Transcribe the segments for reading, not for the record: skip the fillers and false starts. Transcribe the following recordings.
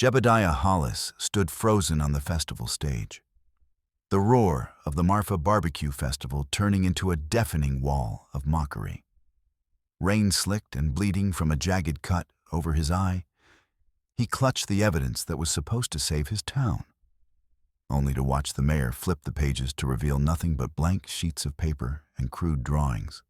Jebediah Hollis stood frozen on the festival stage, the roar of the Marfa Barbecue Festival turning into a deafening wall of mockery. Rain slicked and bleeding from a jagged cut over his eye, he clutched the evidence that was supposed to save his town, only to watch the mayor flip the pages to reveal nothing but blank sheets of paper and crude drawings.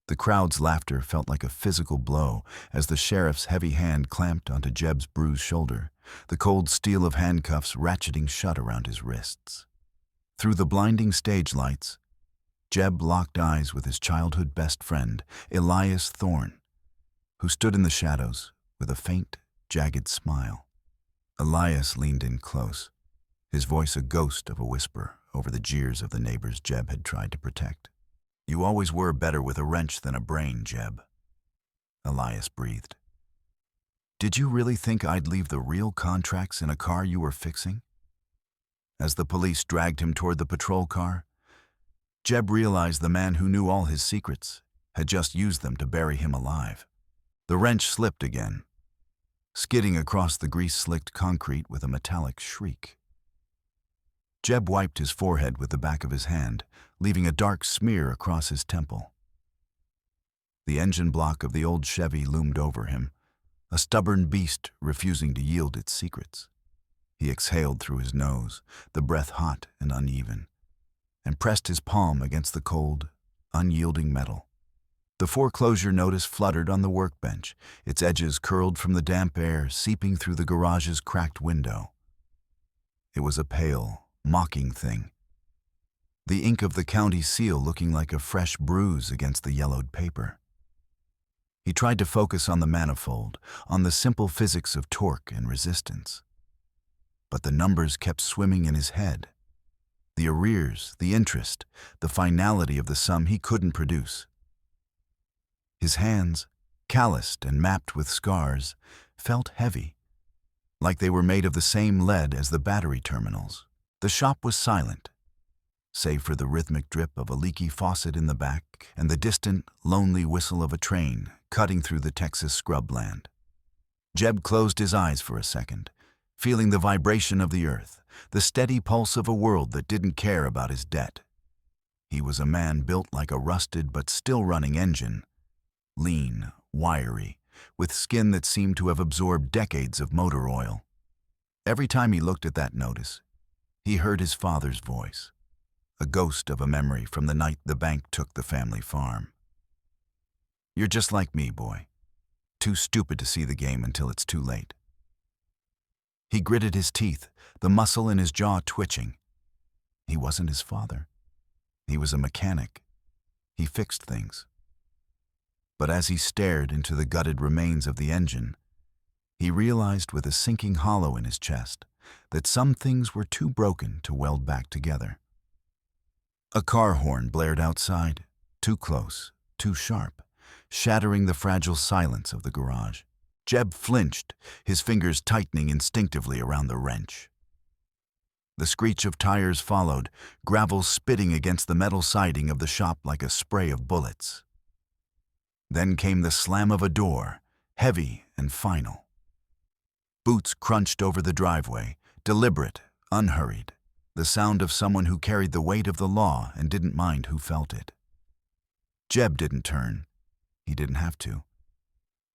The crowd's laughter felt like a physical blow as the sheriff's heavy hand clamped onto Jeb's bruised shoulder, the cold steel of handcuffs ratcheting shut around his wrists. Through the blinding stage lights, Jeb locked eyes with his childhood best friend, Elias Thorne, who stood in the shadows with a faint, jagged smile. Elias leaned in close, his voice a ghost of a whisper over the jeers of the neighbors Jeb had tried to protect. "You always were better with a wrench than a brain, Jeb," Elias breathed. "Did you really think I'd leave the real contracts in a car you were fixing?" As the police dragged him toward the patrol car, Jeb realized the man who knew all his secrets had just used them to bury him alive. The wrench slipped again, skidding across the grease-slicked concrete with a metallic shriek. Jeb wiped his forehead with the back of his hand, leaving a dark smear across his temple. The engine block of the old Chevy loomed over him, a stubborn beast refusing to yield its secrets. He exhaled through his nose, the breath hot and uneven, and pressed his palm against the cold, unyielding metal. The foreclosure notice fluttered on the workbench, its edges curled from the damp air seeping through the garage's cracked window. It was a pale, mocking thing, the ink of the county seal looking like a fresh bruise against the yellowed paper. He tried to focus on the manifold, on the simple physics of torque and resistance. But the numbers kept swimming in his head. The arrears, the interest, the finality of the sum he couldn't produce. His hands, calloused and mapped with scars, felt heavy, like they were made of the same lead as the battery terminals. The shop was silent, save for the rhythmic drip of a leaky faucet in the back and the distant, lonely whistle of a train cutting through the Texas scrubland. Jeb closed his eyes for a second, feeling the vibration of the earth, the steady pulse of a world that didn't care about his debt. He was a man built like a rusted but still running engine, lean, wiry, with skin that seemed to have absorbed decades of motor oil. Every time he looked at that notice, he heard his father's voice, a ghost of a memory from the night the bank took the family farm. "You're just like me, boy. Too stupid to see the game until it's too late." He gritted his teeth, the muscle in his jaw twitching. He wasn't his father. He was a mechanic. He fixed things. But as he stared into the gutted remains of the engine, he realized with a sinking hollow in his chest that some things were too broken to weld back together. A car horn blared outside, too close, too sharp, shattering the fragile silence of the garage. Jeb flinched, his fingers tightening instinctively around the wrench. The screech of tires followed, gravel spitting against the metal siding of the shop like a spray of bullets. Then came the slam of a door, heavy and final. Boots crunched over the driveway, deliberate, unhurried, the sound of someone who carried the weight of the law and didn't mind who felt it. Jeb didn't turn. He didn't have to.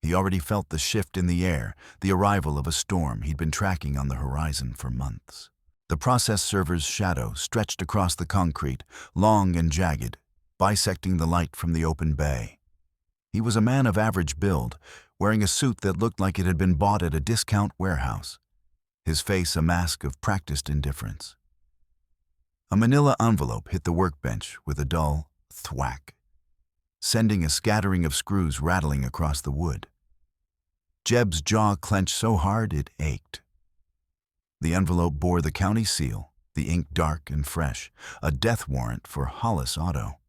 He already felt the shift in the air, the arrival of a storm he'd been tracking on the horizon for months. The process server's shadow stretched across the concrete, long and jagged, bisecting the light from the open bay. He was a man of average build, wearing a suit that looked like it had been bought at a discount warehouse, his face a mask of practiced indifference. A manila envelope hit the workbench with a dull thwack, sending a scattering of screws rattling across the wood. Jeb's jaw clenched so hard it ached. The envelope bore the county seal, the ink dark and fresh, a death warrant for Hollis Auto.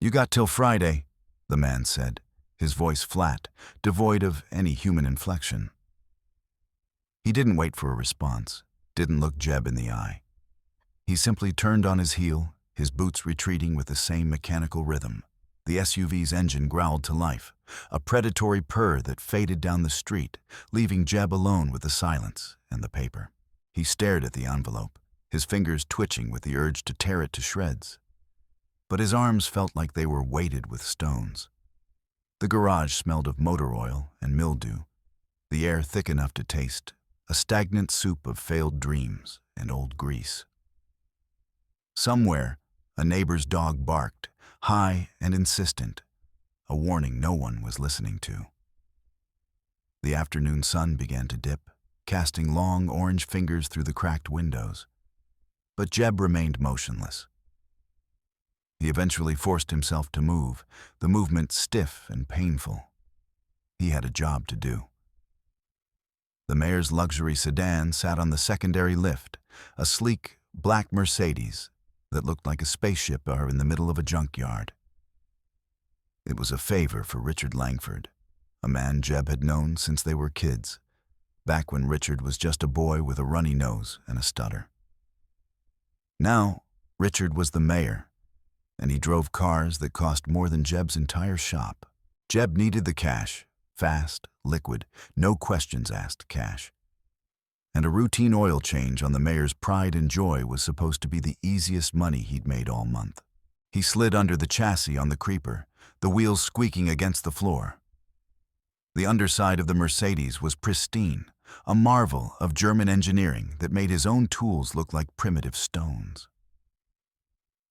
"You got till Friday," the man said, his voice flat, devoid of any human inflection. He didn't wait for a response, didn't look Jeb in the eye. He simply turned on his heel, his boots retreating with the same mechanical rhythm. The SUV's engine growled to life, a predatory purr that faded down the street, leaving Jeb alone with the silence and the paper. He stared at the envelope, his fingers twitching with the urge to tear it to shreds. But his arms felt like they were weighted with stones. The garage smelled of motor oil and mildew, the air thick enough to taste, a stagnant soup of failed dreams and old grease. Somewhere, a neighbor's dog barked, high and insistent, a warning no one was listening to. The afternoon sun began to dip, casting long orange fingers through the cracked windows. But Jeb remained motionless. He eventually forced himself to move, the movement stiff and painful. He had a job to do. The mayor's luxury sedan sat on the secondary lift, a sleek, black Mercedes that looked like a spaceship in the middle of a junkyard. It was a favor for Richard Langford, a man Jeb had known since they were kids, back when Richard was just a boy with a runny nose and a stutter. Now, Richard was the mayor, and he drove cars that cost more than Jeb's entire shop. Jeb needed the cash, fast, liquid, no questions asked cash. And a routine oil change on the mayor's pride and joy was supposed to be the easiest money he'd made all month. He slid under the chassis on the creeper, the wheels squeaking against the floor. The underside of the Mercedes was pristine, a marvel of German engineering that made his own tools look like primitive stones.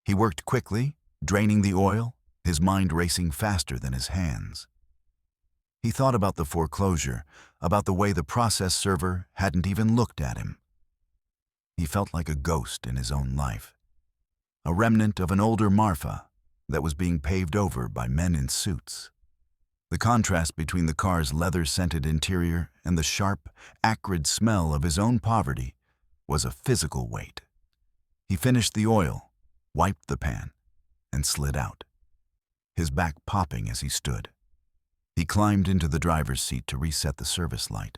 He worked quickly, draining the oil, his mind racing faster than his hands. He thought about the foreclosure, about the way the process server hadn't even looked at him. He felt like a ghost in his own life, a remnant of an older Marfa that was being paved over by men in suits. The contrast between the car's leather-scented interior and the sharp, acrid smell of his own poverty was a physical weight. He finished the oil, wiped the pan, and slid out, his back popping as he stood. He climbed into the driver's seat to reset the service light,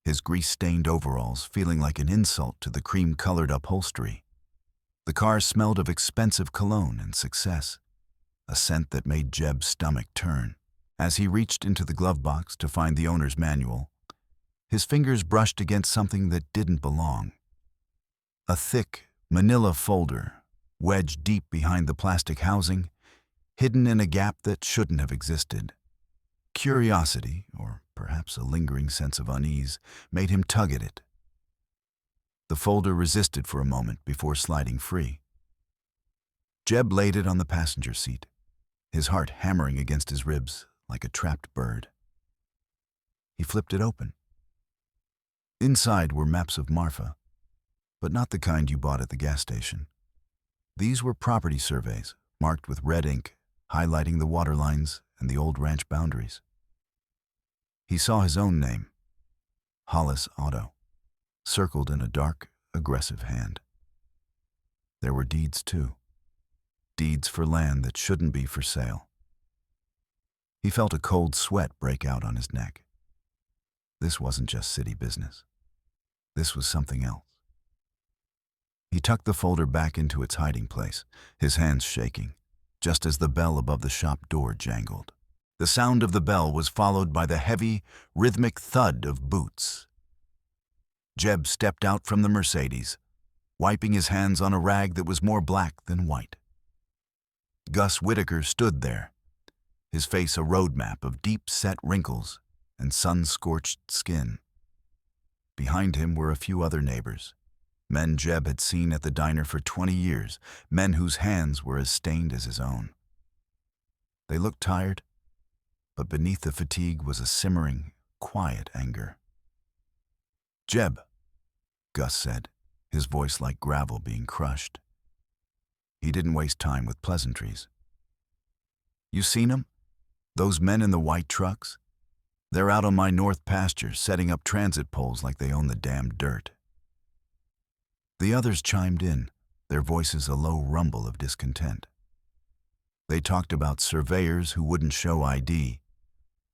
his grease-stained overalls feeling like an insult to the cream-colored upholstery. The car smelled of expensive cologne and success, a scent that made Jeb's stomach turn. As he reached into the glove box to find the owner's manual, his fingers brushed against something that didn't belong. A thick, manila folder, wedged deep behind the plastic housing, hidden in a gap that shouldn't have existed. Curiosity, or perhaps a lingering sense of unease, made him tug at it. The folder resisted for a moment before sliding free. Jeb laid it on the passenger seat, his heart hammering against his ribs like a trapped bird. He flipped it open. Inside were maps of Marfa, but not the kind you bought at the gas station. These were property surveys, marked with red ink, highlighting the water lines and the old ranch boundaries. He saw his own name, Hollis Auto, circled in a dark, aggressive hand. There were deeds too, deeds for land that shouldn't be for sale. He felt a cold sweat break out on his neck. This wasn't just city business. This was something else. He tucked the folder back into its hiding place, his hands shaking, just as the bell above the shop door jangled. The sound of the bell was followed by the heavy, rhythmic thud of boots. Jeb stepped out from the Mercedes, wiping his hands on a rag that was more black than white. Gus Whitaker stood there, his face a roadmap of deep-set wrinkles and sun-scorched skin. Behind him were a few other neighbors, men Jeb had seen at the diner for 20 years, men whose hands were as stained as his own. They looked tired, but beneath the fatigue was a simmering, quiet anger. "Jeb," Gus said, his voice like gravel being crushed. He didn't waste time with pleasantries. "You seen 'em? Those men in the white trucks? They're out on my north pasture setting up transit poles like they own the damn dirt." The others chimed in, their voices a low rumble of discontent. They talked about surveyors who wouldn't show ID,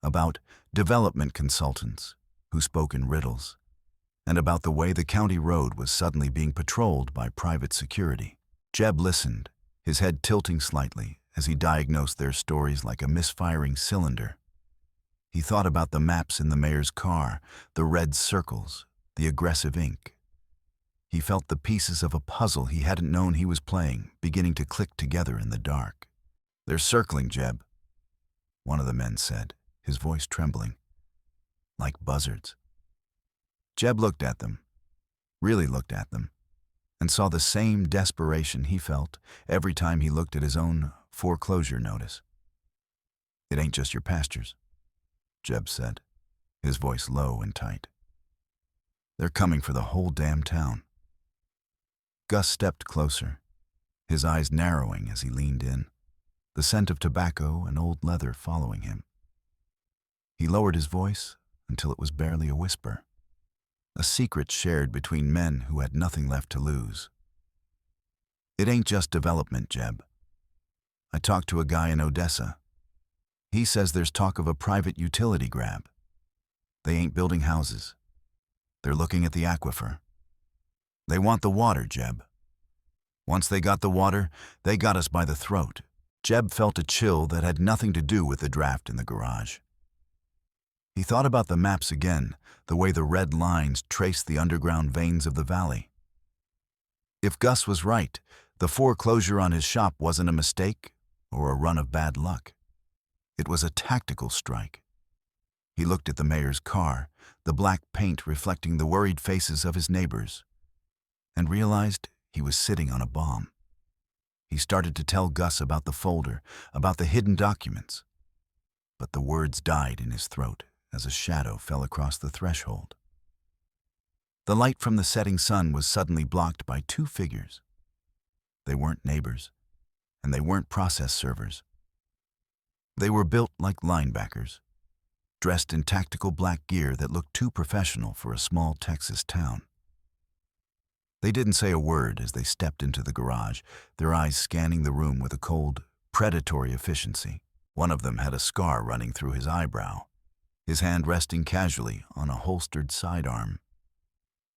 about development consultants who spoke in riddles, and about the way the county road was suddenly being patrolled by private security. Jeb listened, his head tilting slightly as he diagnosed their stories like a misfiring cylinder. He thought about the maps in the mayor's car, the red circles, the aggressive ink. He felt the pieces of a puzzle he hadn't known he was playing beginning to click together in the dark. "They're circling, Jeb," one of the men said, his voice trembling. "Like buzzards." Jeb looked at them, really looked at them, and saw the same desperation he felt every time he looked at his own foreclosure notice. "It ain't just your pastures," Jeb said, his voice low and tight. "They're coming for the whole damn town." Gus stepped closer, his eyes narrowing as he leaned in, the scent of tobacco and old leather following him. He lowered his voice until it was barely a whisper, a secret shared between men who had nothing left to lose. "It ain't just development, Jeb. I talked to a guy in Odessa. He says there's talk of a private utility grab. They ain't building houses. They're looking at the aquifer. They want the water, Jeb. Once they got the water, they got us by the throat." Jeb felt a chill that had nothing to do with the draft in the garage. He thought about the maps again, the way the red lines traced the underground veins of the valley. If Gus was right, the foreclosure on his shop wasn't a mistake or a run of bad luck. It was a tactical strike. He looked at the mayor's car, the black paint reflecting the worried faces of his neighbors, and realized he was sitting on a bomb. He started to tell Gus about the folder, about the hidden documents, but the words died in his throat as a shadow fell across the threshold. The light from the setting sun was suddenly blocked by two figures. They weren't neighbors, and they weren't process servers. They were built like linebackers, dressed in tactical black gear that looked too professional for a small Texas town. They didn't say a word as they stepped into the garage, their eyes scanning the room with a cold, predatory efficiency. One of them had a scar running through his eyebrow, his hand resting casually on a holstered sidearm.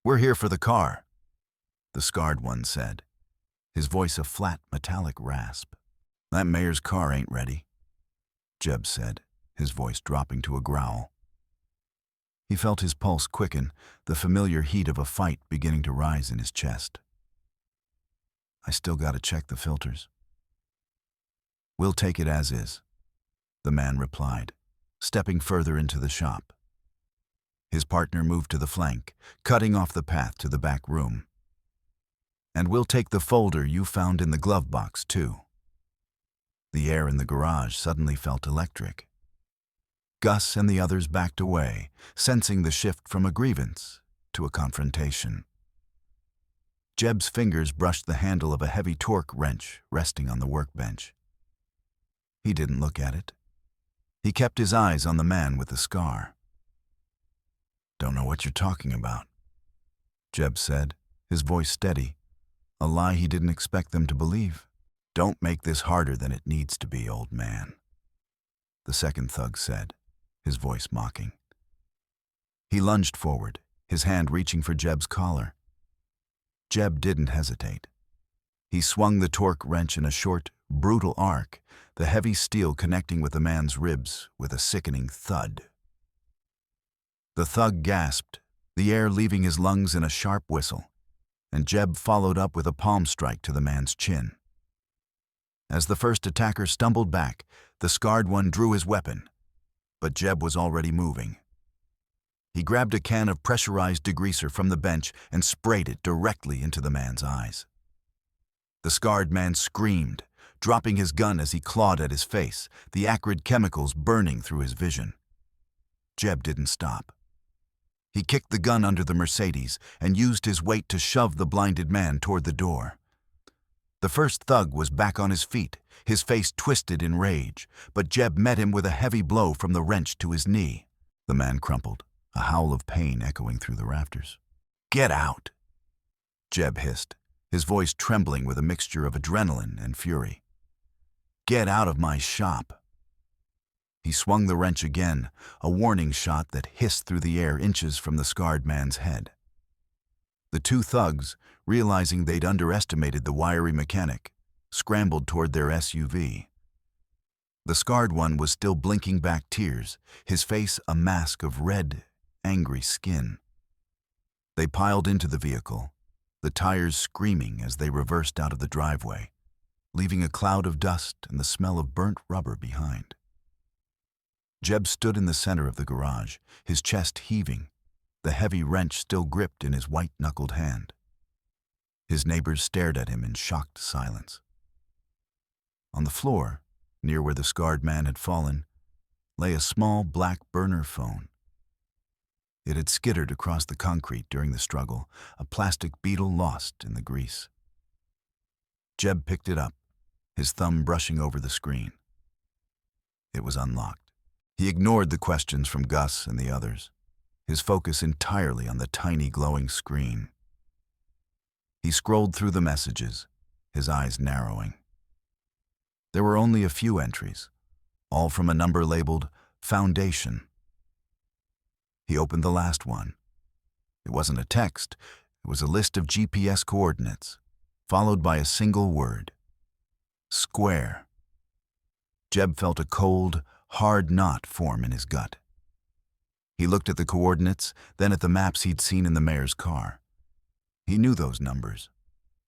"We're here for the car," the scarred one said, his voice a flat, metallic rasp. "That mayor's car ain't ready," Jeb said, his voice dropping to a growl. He felt his pulse quicken, the familiar heat of a fight beginning to rise in his chest. "I still gotta check the filters." "We'll take it as is," the man replied, stepping further into the shop. His partner moved to the flank, cutting off the path to the back room. "And we'll take the folder you found in the glove box, too." The air in the garage suddenly felt electric. Gus and the others backed away, sensing the shift from a grievance to a confrontation. Jeb's fingers brushed the handle of a heavy torque wrench resting on the workbench. He didn't look at it. He kept his eyes on the man with the scar. "Don't know what you're talking about," Jeb said, his voice steady, a lie he didn't expect them to believe. "Don't make this harder than it needs to be, old man," the second thug said, his voice mocking. He lunged forward, his hand reaching for Jeb's collar. Jeb didn't hesitate. He swung the torque wrench in a short, brutal arc, the heavy steel connecting with the man's ribs with a sickening thud. The thug gasped, the air leaving his lungs in a sharp whistle, and Jeb followed up with a palm strike to the man's chin. As the first attacker stumbled back, the scarred one drew his weapon, but Jeb was already moving. He grabbed a can of pressurized degreaser from the bench and sprayed it directly into the man's eyes. The scarred man screamed, dropping his gun as he clawed at his face, the acrid chemicals burning through his vision. Jeb didn't stop. He kicked the gun under the Mercedes and used his weight to shove the blinded man toward the door. The first thug was back on his feet, his face twisted in rage, but Jeb met him with a heavy blow from the wrench to his knee. The man crumpled, a howl of pain echoing through the rafters. "Get out!" Jeb hissed, his voice trembling with a mixture of adrenaline and fury. "Get out of my shop!" He swung the wrench again, a warning shot that hissed through the air inches from the scarred man's head. The two thugs, realizing they'd underestimated the wiry mechanic, scrambled toward their SUV, The scarred one was still blinking back tears, his face a mask of red, angry skin. They piled into the vehicle, the tires screaming as they reversed out of the driveway, leaving a cloud of dust and the smell of burnt rubber behind. Jeb stood in the center of the garage, his chest heaving, the heavy wrench still gripped in his white-knuckled hand. His neighbors stared at him in shocked silence. On the floor, near where the scarred man had fallen, lay a small black burner phone. It had skittered across the concrete during the struggle, a plastic beetle lost in the grease. Jeb picked it up, his thumb brushing over the screen. It was unlocked. He ignored the questions from Gus and the others, his focus entirely on the tiny glowing screen. He scrolled through the messages, his eyes narrowing. There were only a few entries, all from a number labeled Foundation. He opened the last one. It wasn't a text, it was a list of GPS coordinates, followed by a single word: square. Jeb felt a cold, hard knot form in his gut. He looked at the coordinates, then at the maps he'd seen in the mayor's car. He knew those numbers.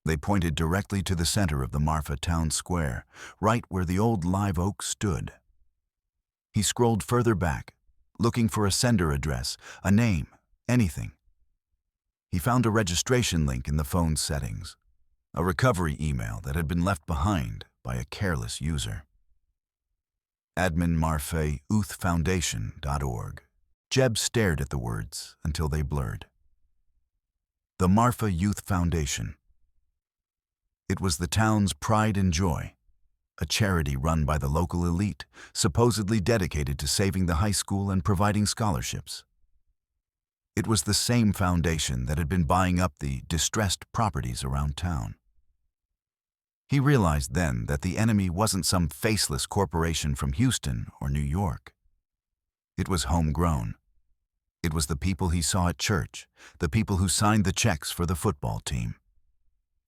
They pointed directly to the center of the Marfa town square, right where the old live oak stood. He scrolled further back, looking for a sender address, a name, anything. He found a registration link in the phone's settings, a recovery email that had been left behind by a careless user. adminmarfayouthfoundation.org. Jeb stared at the words until they blurred. The Marfa Youth Foundation. It was the town's pride and joy, a charity run by the local elite, supposedly dedicated to saving the high school and providing scholarships. It was the same foundation that had been buying up the distressed properties around town. He realized then that the enemy wasn't some faceless corporation from Houston or New York. It was homegrown. It was the people he saw at church, the people who signed the checks for the football team.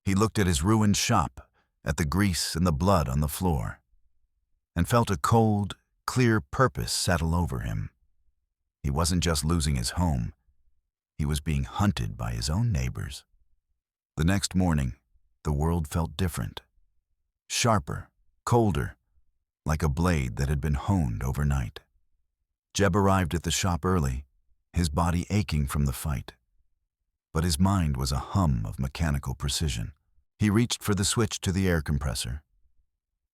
He looked at his ruined shop, at the grease and the blood on the floor, and felt a cold, clear purpose settle over him. He wasn't just losing his home. He was being hunted by his own neighbors. The next morning, the world felt different. Sharper, colder, like a blade that had been honed overnight. Jeb arrived at the shop early, his body aching from the fight. But his mind was a hum of mechanical precision. He reached for the switch to the air compressor,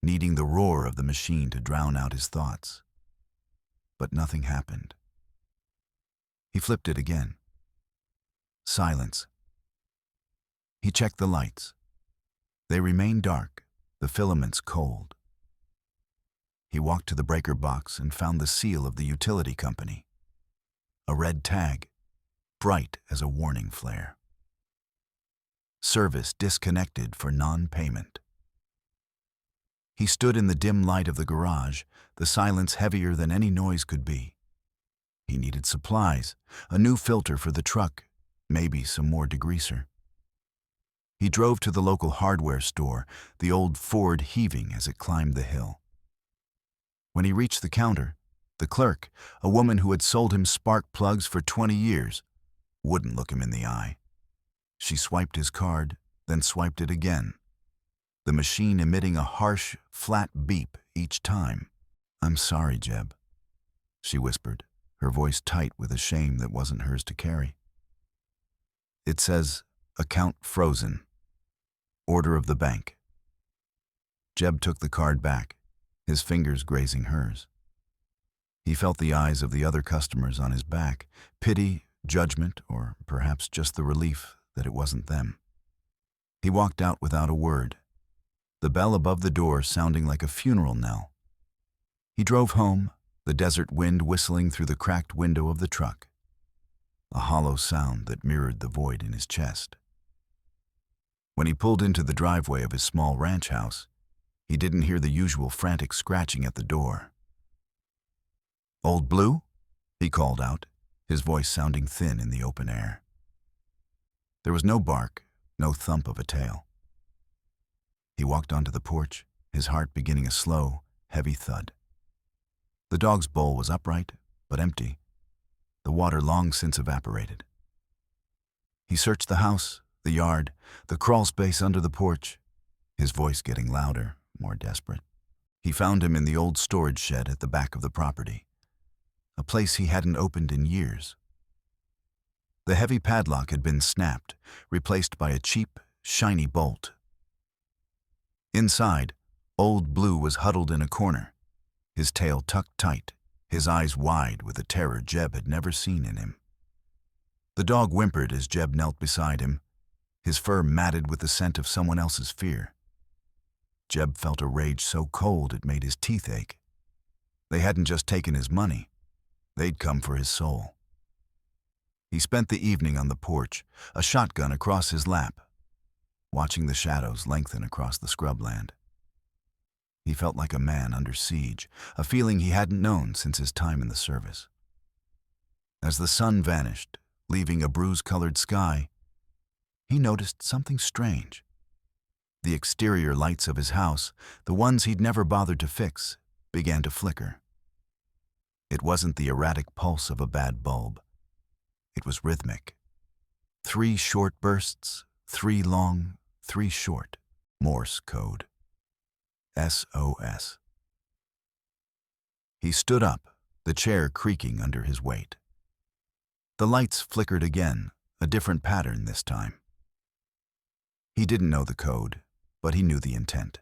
needing the roar of the machine to drown out his thoughts. But nothing happened. He flipped it again. Silence. He checked the lights. They remained dark, the filaments cold. He walked to the breaker box and found the seal of the utility company. A red tag, bright as a warning flare. Service disconnected for non-payment. He stood in the dim light of the garage, the silence heavier than any noise could be. He needed supplies, a new filter for the truck, maybe some more degreaser. He drove to the local hardware store, the old Ford heaving as it climbed the hill. When he reached the counter, the clerk, a woman who had sold him spark plugs for 20 years, wouldn't look him in the eye. She swiped his card, then swiped it again, the machine emitting a harsh, flat beep each time. "I'm sorry, Jeb," she whispered, her voice tight with a shame that wasn't hers to carry. "It says, account frozen. Order of the bank." Jeb took the card back, his fingers grazing hers. He felt the eyes of the other customers on his back, pity, judgment, or perhaps just the relief that it wasn't them. He walked out without a word, the bell above the door sounding like a funeral knell. He drove home, the desert wind whistling through the cracked window of the truck, a hollow sound that mirrored the void in his chest. When he pulled into the driveway of his small ranch house, he didn't hear the usual frantic scratching at the door. "Old Blue?" he called out, his voice sounding thin in the open air. There was no bark, no thump of a tail. He walked onto the porch, his heart beginning a slow, heavy thud. The dog's bowl was upright, but empty, the water long since evaporated. He searched the house, the yard, the crawl space under the porch, his voice getting louder, more desperate. He found him in the old storage shed at the back of the property, a place he hadn't opened in years. The heavy padlock had been snapped, replaced by a cheap, shiny bolt. Inside, Old Blue was huddled in a corner, his tail tucked tight, his eyes wide with a terror Jeb had never seen in him. The dog whimpered as Jeb knelt beside him, his fur matted with the scent of someone else's fear. Jeb felt a rage so cold it made his teeth ache. They hadn't just taken his money, they'd come for his soul. He spent the evening on the porch, a shotgun across his lap, watching the shadows lengthen across the scrubland. He felt like a man under siege, a feeling he hadn't known since his time in the service. As the sun vanished, leaving a bruise-colored sky, he noticed something strange. The exterior lights of his house, the ones he'd never bothered to fix, began to flicker. It wasn't the erratic pulse of a bad bulb. It was rhythmic. 3 short bursts, 3 long, 3 short. Morse code. SOS. He stood up, the chair creaking under his weight. The lights flickered again, a different pattern this time. He didn't know the code, but he knew the intent.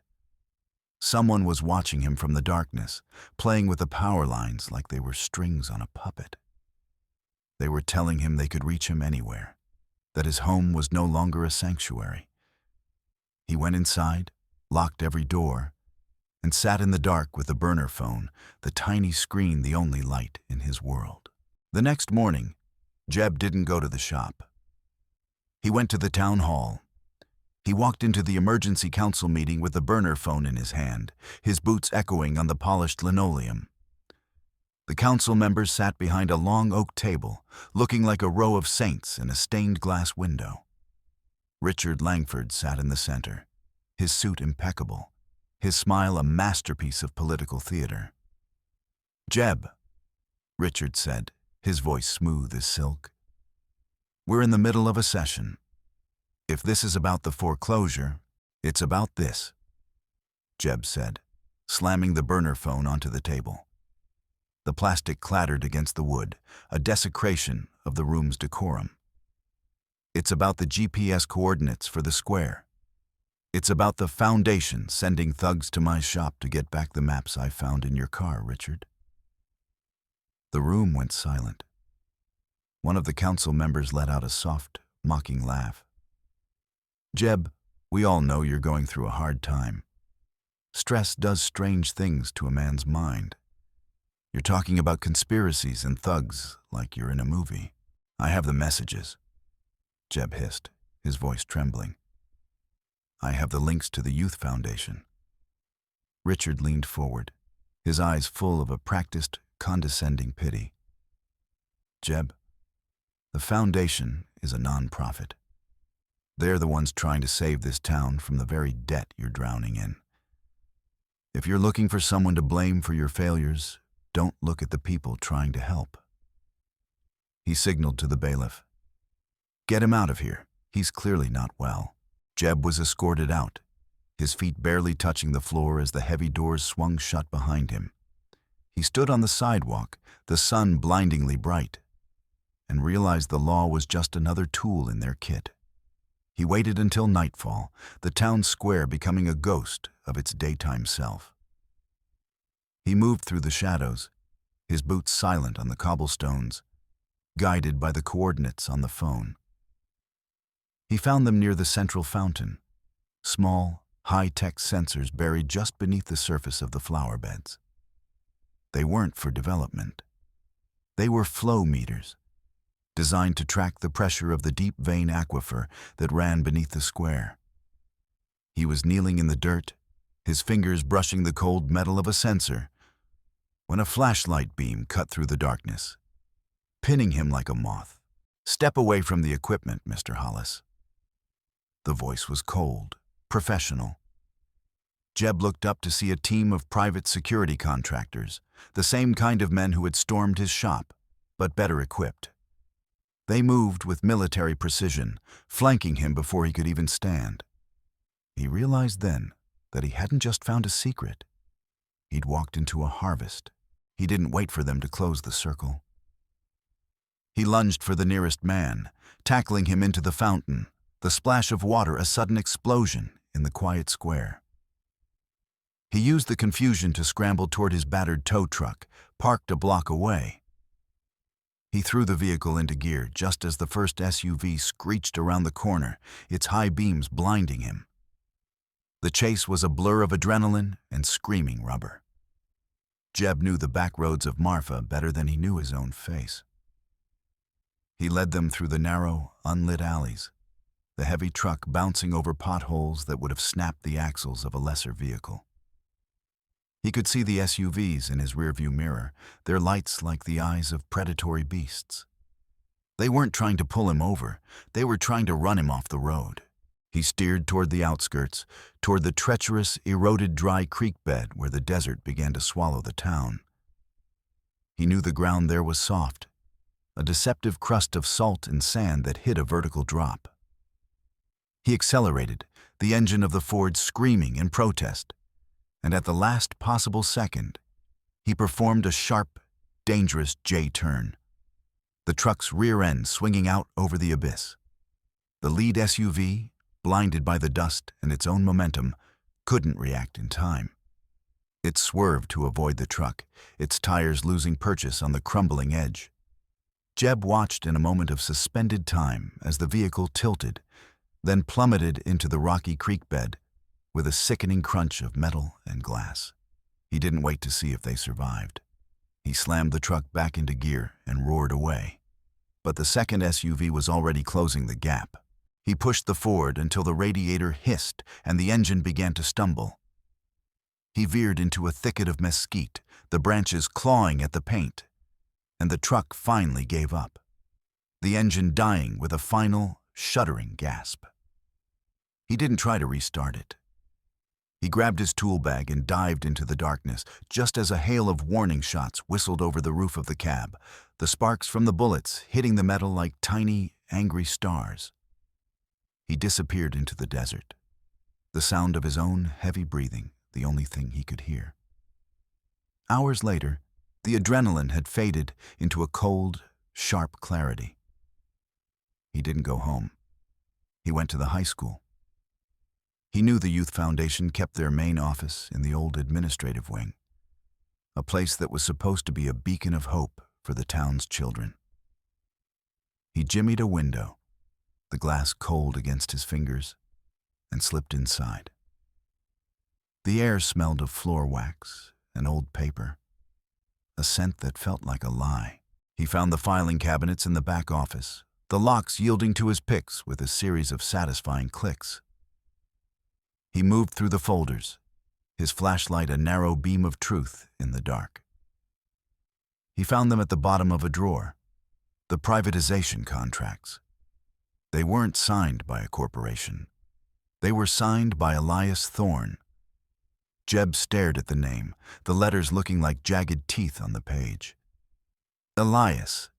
Someone was watching him from the darkness, playing with the power lines like they were strings on a puppet. They were telling him they could reach him anywhere, that his home was no longer a sanctuary. He went inside, locked every door, and sat in the dark with the burner phone, the tiny screen the only light in his world. The next morning, Jeb didn't go to the shop. He went to the town hall. He walked into the emergency council meeting with the burner phone in his hand, his boots echoing on the polished linoleum. The council members sat behind a long oak table, looking like a row of saints in a stained glass window. Richard Langford sat in the center, his suit impeccable, his smile a masterpiece of political theater. "Jeb," Richard said, his voice smooth as silk. "We're in the middle of a session. If this is about the foreclosure, it's about this," Jeb said, slamming the burner phone onto the table. The plastic clattered against the wood, a desecration of the room's decorum. "It's about the GPS coordinates for the square. It's about the Foundation sending thugs to my shop to get back the maps I found in your car, Richard." The room went silent. One of the council members let out a soft, mocking laugh. "Jeb, we all know you're going through a hard time. Stress does strange things to a man's mind. You're talking about conspiracies and thugs like you're in a movie. I have the messages," Jeb hissed, his voice trembling. "I have the links to the Youth Foundation." Richard leaned forward, his eyes full of a practiced, condescending pity. "Jeb, the Foundation is a non-profit. They're the ones trying to save this town from the very debt you're drowning in. If you're looking for someone to blame for your failures, don't look at the people trying to help." He signaled to the bailiff. "Get him out of here. He's clearly not well." Jeb was escorted out, his feet barely touching the floor as the heavy doors swung shut behind him. He stood on the sidewalk, the sun blindingly bright, and realized the law was just another tool in their kit. He waited until nightfall, the town square becoming a ghost of its daytime self. He moved through the shadows, his boots silent on the cobblestones, guided by the coordinates on the phone. He found them near the central fountain, small, high-tech sensors buried just beneath the surface of the flower beds. They weren't for development. They were flow meters, designed to track the pressure of the deep vein aquifer that ran beneath the square. He was kneeling in the dirt, his fingers brushing the cold metal of a sensor, when a flashlight beam cut through the darkness, pinning him like a moth. "Step away from the equipment, Mr. Hollis." The voice was cold, professional. Jeb looked up to see a team of private security contractors, the same kind of men who had stormed his shop, but better equipped. They moved with military precision, flanking him before he could even stand. He realized then that he hadn't just found a secret. He'd walked into a harvest. He didn't wait for them to close the circle. He lunged for the nearest man, tackling him into the fountain, the splash of water a sudden explosion in the quiet square. He used the confusion to scramble toward his battered tow truck, parked a block away. He threw the vehicle into gear just as the first SUV screeched around the corner, its high beams blinding him. The chase was a blur of adrenaline and screaming rubber. Jeb knew the back roads of Marfa better than he knew his own face. He led them through the narrow, unlit alleys, the heavy truck bouncing over potholes that would have snapped the axles of a lesser vehicle. He could see the SUVs in his rearview mirror, their lights like the eyes of predatory beasts. They weren't trying to pull him over, they were trying to run him off the road. He steered toward the outskirts, toward the treacherous, eroded dry creek bed where the desert began to swallow the town. He knew the ground there was soft, a deceptive crust of salt and sand that hid a vertical drop. He accelerated, the engine of the Ford screaming in protest, and at the last possible second, he performed a sharp, dangerous J-turn, the truck's rear end swinging out over the abyss. The lead SUV, blinded by the dust and its own momentum, couldn't react in time. It swerved to avoid the truck, its tires losing purchase on the crumbling edge. Jeb watched in a moment of suspended time as the vehicle tilted, then plummeted into the rocky creek bed with a sickening crunch of metal and glass. He didn't wait to see if they survived. He slammed the truck back into gear and roared away. But the second SUV was already closing the gap. He pushed the Ford until the radiator hissed and the engine began to stumble. He veered into a thicket of mesquite, the branches clawing at the paint, and the truck finally gave up, the engine dying with a final, shuddering gasp. He didn't try to restart it. He grabbed his tool bag and dived into the darkness, just as a hail of warning shots whistled over the roof of the cab, the sparks from the bullets hitting the metal like tiny, angry stars. He disappeared into the desert, the sound of his own heavy breathing the only thing he could hear. Hours later, the adrenaline had faded into a cold, sharp clarity. He didn't go home. He went to the high school. He knew the Youth Foundation kept their main office in the old administrative wing, a place that was supposed to be a beacon of hope for the town's children. He jimmied a window, the glass cold against his fingers, and slipped inside. The air smelled of floor wax and old paper, a scent that felt like a lie. He found the filing cabinets in the back office, the locks yielding to his picks with a series of satisfying clicks. He moved through the folders, his flashlight a narrow beam of truth in the dark. He found them at the bottom of a drawer, the privatization contracts. They weren't signed by a corporation. They were signed by Elias Thorne. Jeb stared at the name, the letters looking like jagged teeth on the page. Elias,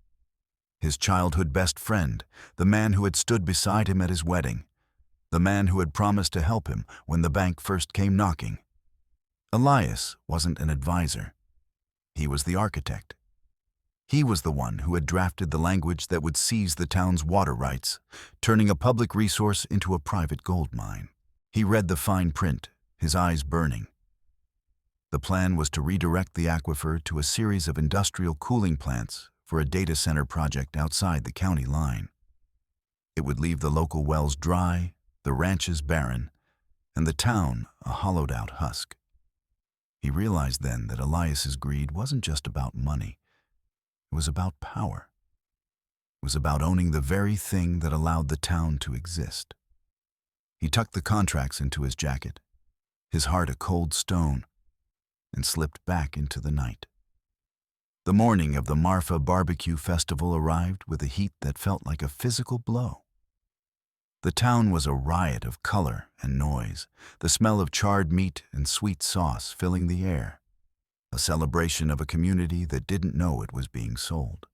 his childhood best friend, the man who had stood beside him at his wedding, the man who had promised to help him when the bank first came knocking. Elias wasn't an advisor. He was the architect. He was the one who had drafted the language that would seize the town's water rights, turning a public resource into a private gold mine. He read the fine print, his eyes burning. The plan was to redirect the aquifer to a series of industrial cooling plants for a data center project outside the county line. It would leave the local wells dry, the ranches barren, and the town a hollowed-out husk. He realized then that Elias's greed wasn't just about money. It was about power. It was about owning the very thing that allowed the town to exist. He tucked the contracts into his jacket, his heart a cold stone, and slipped back into the night. The morning of the Marfa Barbecue Festival arrived with a heat that felt like a physical blow. The town was a riot of color and noise, the smell of charred meat and sweet sauce filling the air, a celebration of a community that didn't know it was being sold.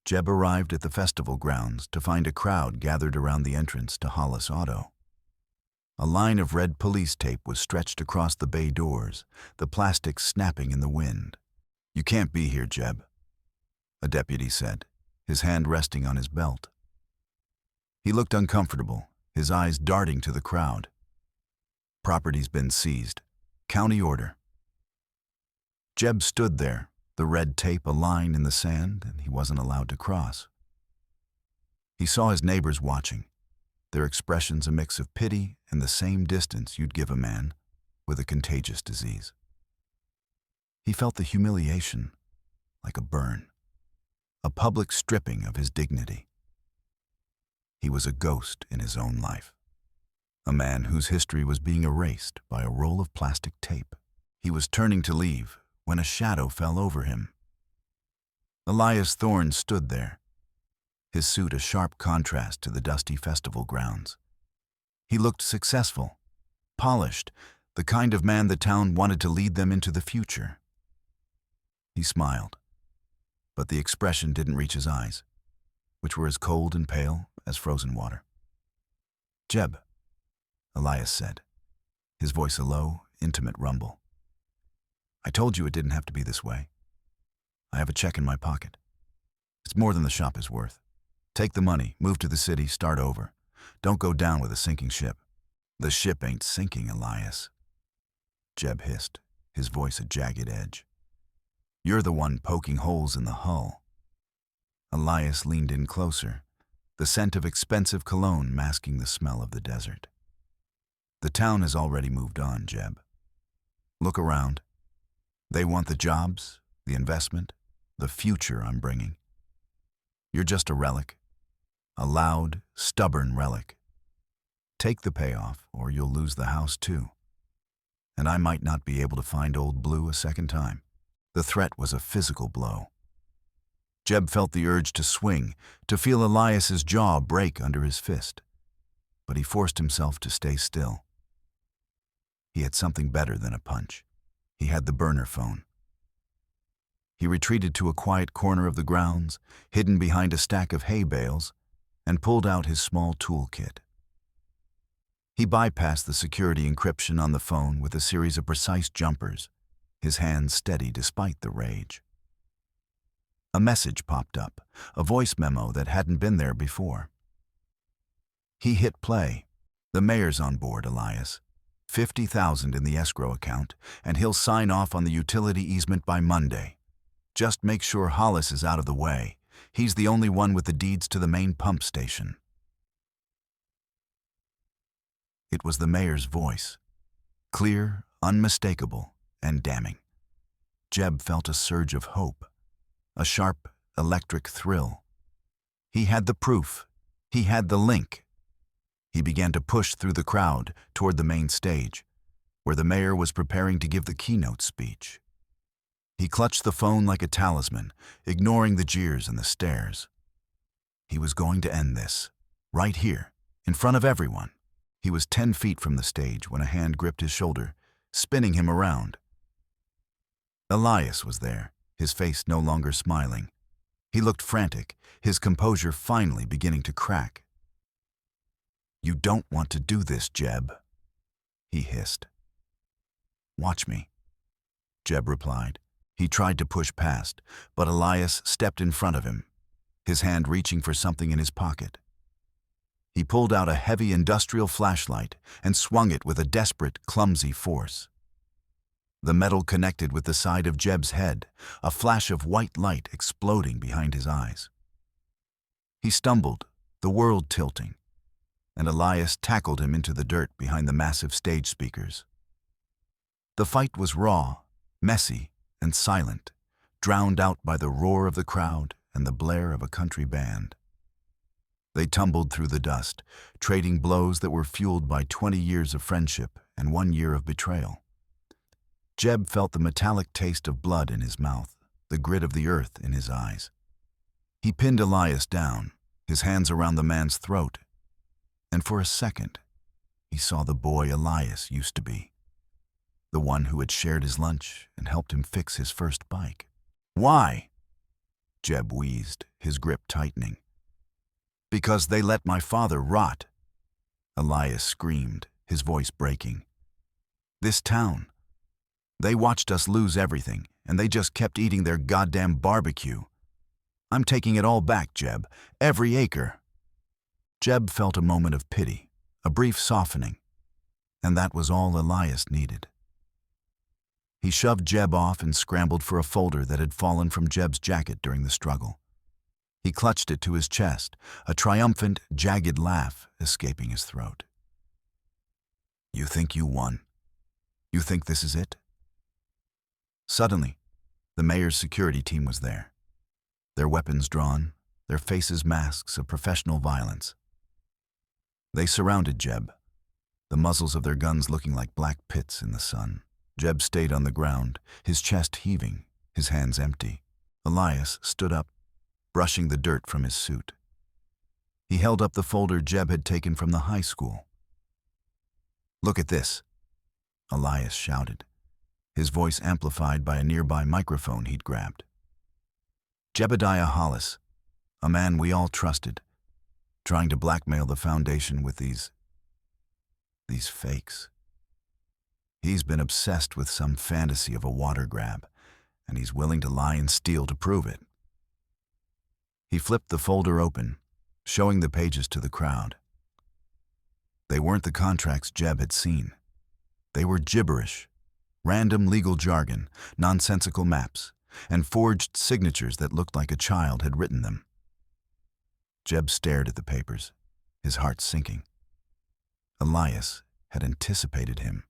Jeb arrived at the festival grounds to find a crowd gathered around the entrance to Hollis Auto. A line of red police tape was stretched across the bay doors, the plastic snapping in the wind. "You can't be here, Jeb," a deputy said, his hand resting on his belt. He looked uncomfortable, his eyes darting to the crowd. "Property's been seized. County order." Jeb stood there, the red tape a line in the sand, and he wasn't allowed to cross. He saw his neighbors watching, their expressions a mix of pity and the same distance you'd give a man with a contagious disease. He felt the humiliation like a burn, a public stripping of his dignity. He was a ghost in his own life, a man whose history was being erased by a roll of plastic tape. He was turning to leave when a shadow fell over him. Elias Thorne stood there, his suit a sharp contrast to the dusty festival grounds. He looked successful, polished, the kind of man the town wanted to lead them into the future. He smiled, but the expression didn't reach his eyes, which were as cold and pale as frozen water. "Jeb," Elias said, his voice a low, intimate rumble. "I told you it didn't have to be this way. I have a check in my pocket. It's more than the shop is worth. Take the money, move to the city, start over. Don't go down with a sinking ship." "The ship ain't sinking, Elias," Jeb hissed, his voice a jagged edge. "You're the one poking holes in the hull." Elias leaned in closer, the scent of expensive cologne masking the smell of the desert. "The town has already moved on, Jeb. Look around. They want the jobs, the investment, the future I'm bringing. You're just a relic, a loud, stubborn relic. Take the payoff, or you'll lose the house too. And I might not be able to find Old Blue a second time." The threat was a physical blow. Jeb felt the urge to swing, to feel Elias's jaw break under his fist. But he forced himself to stay still. He had something better than a punch. He had the burner phone. He retreated to a quiet corner of the grounds, hidden behind a stack of hay bales, and pulled out his small toolkit. He bypassed the security encryption on the phone with a series of precise jumpers, his hands steady despite the rage. A message popped up, a voice memo that hadn't been there before. He hit play. "The mayor's on board, Elias. 50,000 in the escrow account, and he'll sign off on the utility easement by Monday. Just make sure Hollis is out of the way. He's the only one with the deeds to the main pump station." It was the mayor's voice, clear, unmistakable, and damning. Jeb felt a surge of hope, a sharp, electric thrill. He had the proof. He had the link. He began to push through the crowd toward the main stage, where the mayor was preparing to give the keynote speech. He clutched the phone like a talisman, ignoring the jeers and the stares. He was going to end this, right here, in front of everyone. He was 10 feet from the stage when a hand gripped his shoulder, spinning him around. Elias was there, his face no longer smiling. He looked frantic, his composure finally beginning to crack. "You don't want to do this, Jeb," he hissed. "Watch me," Jeb replied. He tried to push past, but Elias stepped in front of him, his hand reaching for something in his pocket. He pulled out a heavy industrial flashlight and swung it with a desperate, clumsy force. The metal connected with the side of Jeb's head, a flash of white light exploding behind his eyes. He stumbled, the world tilting, and Elias tackled him into the dirt behind the massive stage speakers. The fight was raw, messy, and silent, drowned out by the roar of the crowd and the blare of a country band. They tumbled through the dust, trading blows that were fueled by 20 years of friendship and 1 year of betrayal. Jeb felt the metallic taste of blood in his mouth, the grit of the earth in his eyes. He pinned Elias down, his hands around the man's throat. And for a second, he saw the boy Elias used to be, the one who had shared his lunch and helped him fix his first bike. "Why?" Jeb wheezed, his grip tightening. "Because they let my father rot," Elias screamed, his voice breaking. "This town. They watched us lose everything, and they just kept eating their goddamn barbecue. I'm taking it all back, Jeb. Every acre." Jeb felt a moment of pity, a brief softening, and that was all Elias needed. He shoved Jeb off and scrambled for a folder that had fallen from Jeb's jacket during the struggle. He clutched it to his chest, a triumphant, jagged laugh escaping his throat. "You think you won? You think this is it?" Suddenly, the mayor's security team was there, their weapons drawn, their faces masks of professional violence. They surrounded Jeb, the muzzles of their guns looking like black pits in the sun. Jeb stayed on the ground, his chest heaving, his hands empty. Elias stood up, brushing the dirt from his suit. He held up the folder Jeb had taken from the high school. "Look at this," Elias shouted, his voice amplified by a nearby microphone he'd grabbed. Jebediah Hollis, a man we all trusted, trying to blackmail the Foundation with these fakes. He's been obsessed with some fantasy of a water grab, and he's willing to lie and steal to prove it. He flipped the folder open, showing the pages to the crowd. They weren't the contracts Jeb had seen. They were gibberish, random legal jargon, nonsensical maps, and forged signatures that looked like a child had written them. Jeb stared at the papers, his heart sinking. Elias had anticipated him.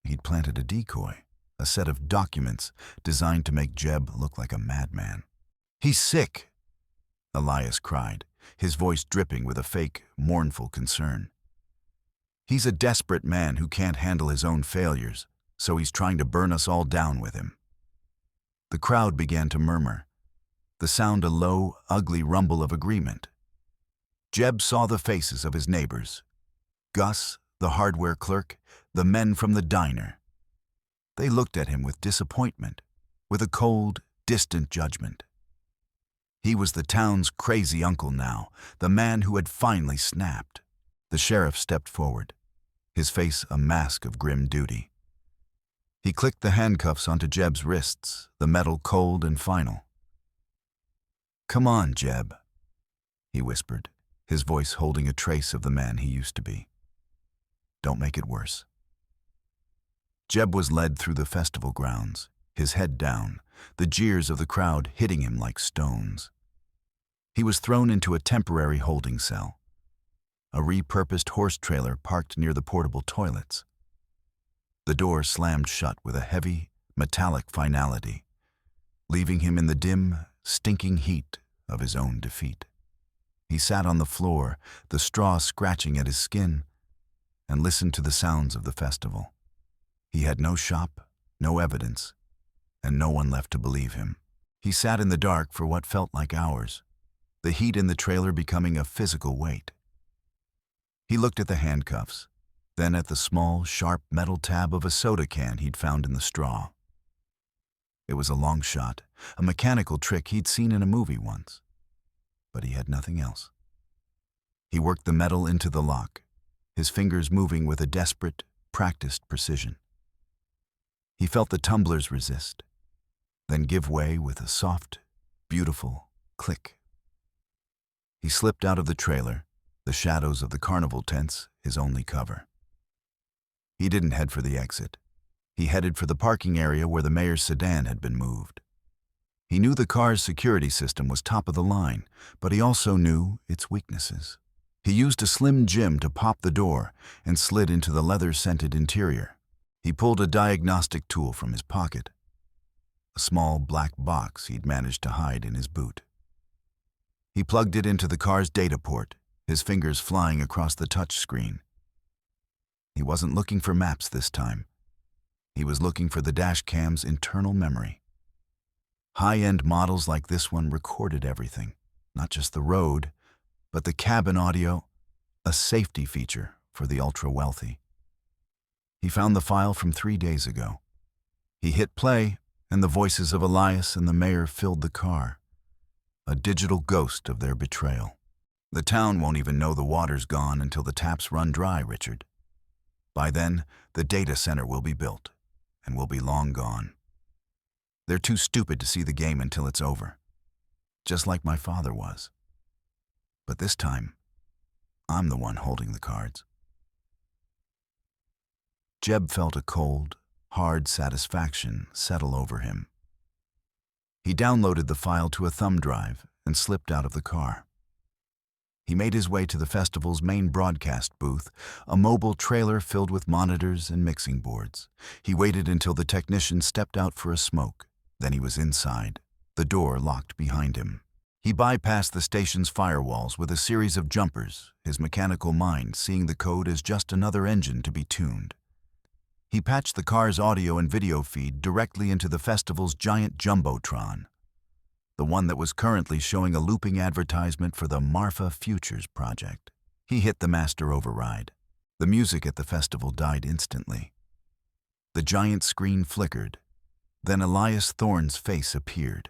He'd planted a decoy, a set of documents designed to make Jeb look like a madman. "He's sick," Elias cried, his voice dripping with a fake, mournful concern. "He's a desperate man who can't handle his own failures, so he's trying to burn us all down with him." The crowd began to murmur, the sound a low, ugly rumble of agreement. Jeb saw the faces of his neighbors. Gus, the hardware clerk, the men from the diner. They looked at him with disappointment, with a cold, distant judgment. He was the town's crazy uncle now, the man who had finally snapped. The sheriff stepped forward, his face a mask of grim duty. He clicked the handcuffs onto Jeb's wrists, the metal cold and final. "Come on, Jeb," he whispered, his voice holding a trace of the man he used to be. "Don't make it worse." Jeb was led through the festival grounds, his head down, the jeers of the crowd hitting him like stones. He was thrown into a temporary holding cell, a repurposed horse trailer parked near the portable toilets. The door slammed shut with a heavy, metallic finality, leaving him in the dim, stinking heat of his own defeat. He sat on the floor, the straw scratching at his skin, and listened to the sounds of the festival. He had no shop, no evidence, and no one left to believe him. He sat in the dark for what felt like hours, the heat in the trailer becoming a physical weight. He looked at the handcuffs, then at the small, sharp metal tab of a soda can he'd found in the straw. It was a long shot, a mechanical trick he'd seen in a movie once, but he had nothing else. He worked the metal into the lock, his fingers moving with a desperate, practiced precision. He felt the tumblers resist, then give way with a soft, beautiful click. He slipped out of the trailer, the shadows of the carnival tents his only cover. He didn't head for the exit. He headed for the parking area where the mayor's sedan had been moved. He knew the car's security system was top of the line, but he also knew its weaknesses. He used a slim jim to pop the door and slid into the leather-scented interior. He pulled a diagnostic tool from his pocket, a small black box he'd managed to hide in his boot. He plugged it into the car's data port, his fingers flying across the touch screen. He wasn't looking for maps this time. He was looking for the dash cam's internal memory. High-end models like this one recorded everything, not just the road, but the cabin audio, a safety feature for the ultra-wealthy. He found the file from 3 days ago. He hit play, and the voices of Elias and the mayor filled the car, a digital ghost of their betrayal. The town won't even know the water's gone until the taps run dry, Richard. By then, the data center will be built, and will be long gone. They're too stupid to see the game until it's over, just like my father was. But this time, I'm the one holding the cards. Jeb felt a cold, hard satisfaction settle over him. He downloaded the file to a thumb drive and slipped out of the car. He made his way to the festival's main broadcast booth, a mobile trailer filled with monitors and mixing boards. He waited until the technician stepped out for a smoke. Then he was inside, the door locked behind him. He bypassed the station's firewalls with a series of jumpers, his mechanical mind seeing the code as just another engine to be tuned. He patched the car's audio and video feed directly into the festival's giant jumbotron, the one that was currently showing a looping advertisement for the Marfa Futures project. He hit the master override. The music at the festival died instantly. The giant screen flickered. Then Elias Thorne's face appeared.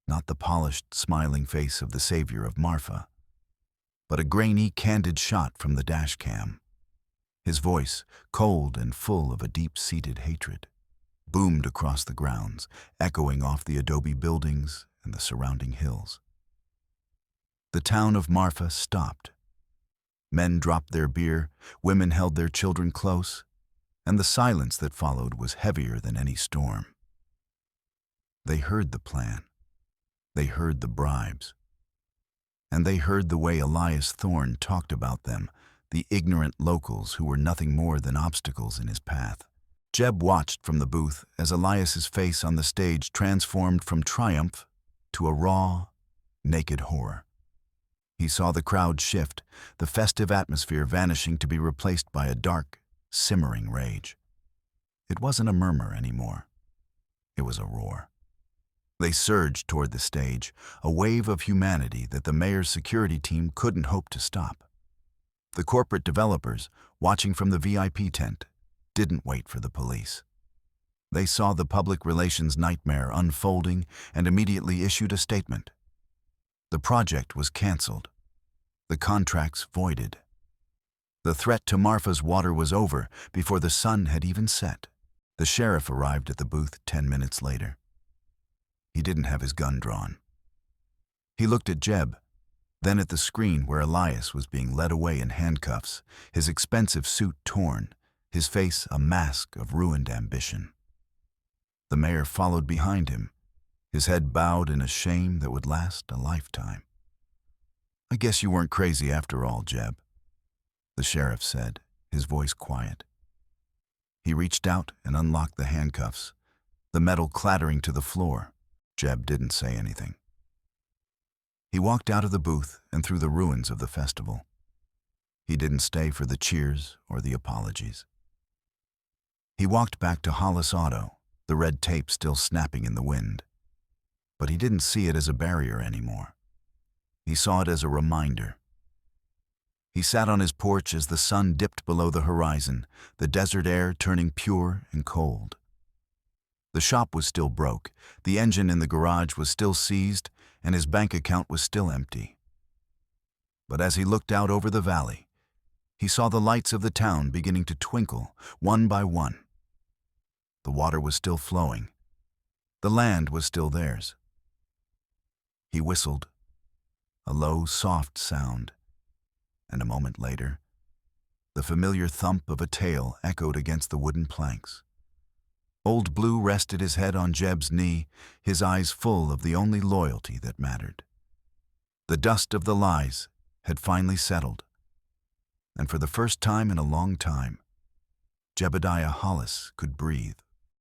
Not the polished, smiling face of the savior of Marfa, but a grainy, candid shot from the dash cam. His voice, cold and full of a deep-seated hatred, boomed across the grounds, echoing off the adobe buildings and the surrounding hills. The town of Marfa stopped. Men dropped their beer, women held their children close, and the silence that followed was heavier than any storm. They heard the plan. They heard the bribes. And they heard the way Elias Thorne talked about them, the ignorant locals who were nothing more than obstacles in his path. Jeb watched from the booth as Elias's face on the stage transformed from triumph to a raw, naked horror. He saw the crowd shift, the festive atmosphere vanishing to be replaced by a dark, simmering rage. It wasn't a murmur anymore. It was a roar. They surged toward the stage, a wave of humanity that the mayor's security team couldn't hope to stop. The corporate developers, watching from the VIP tent, didn't wait for the police. They saw the public relations nightmare unfolding and immediately issued a statement. The project was canceled. The contracts voided. The threat to Marfa's water was over before the sun had even set. The sheriff arrived at the booth 10 minutes later. He didn't have his gun drawn. He looked at Jeb, then at the screen where Elias was being led away in handcuffs, his expensive suit torn, his face a mask of ruined ambition. The mayor followed behind him, his head bowed in a shame that would last a lifetime. "I guess you weren't crazy after all, Jeb," the sheriff said, his voice quiet. He reached out and unlocked the handcuffs, the metal clattering to the floor. Jeb didn't say anything. He walked out of the booth and through the ruins of the festival. He didn't stay for the cheers or the apologies. He walked back to Hollis Auto, the red tape still snapping in the wind. But he didn't see it as a barrier anymore. He saw it as a reminder. He sat on his porch as the sun dipped below the horizon, the desert air turning pure and cold. The shop was still broke, the engine in the garage was still seized, and his bank account was still empty. But as he looked out over the valley, he saw the lights of the town beginning to twinkle, one by one. The water was still flowing. The land was still theirs. He whistled, a low, soft sound, and a moment later, the familiar thump of a tail echoed against the wooden planks. Old Blue rested his head on Jeb's knee, his eyes full of the only loyalty that mattered. The dust of the lies had finally settled, and for the first time in a long time, Jebediah Hollis could breathe.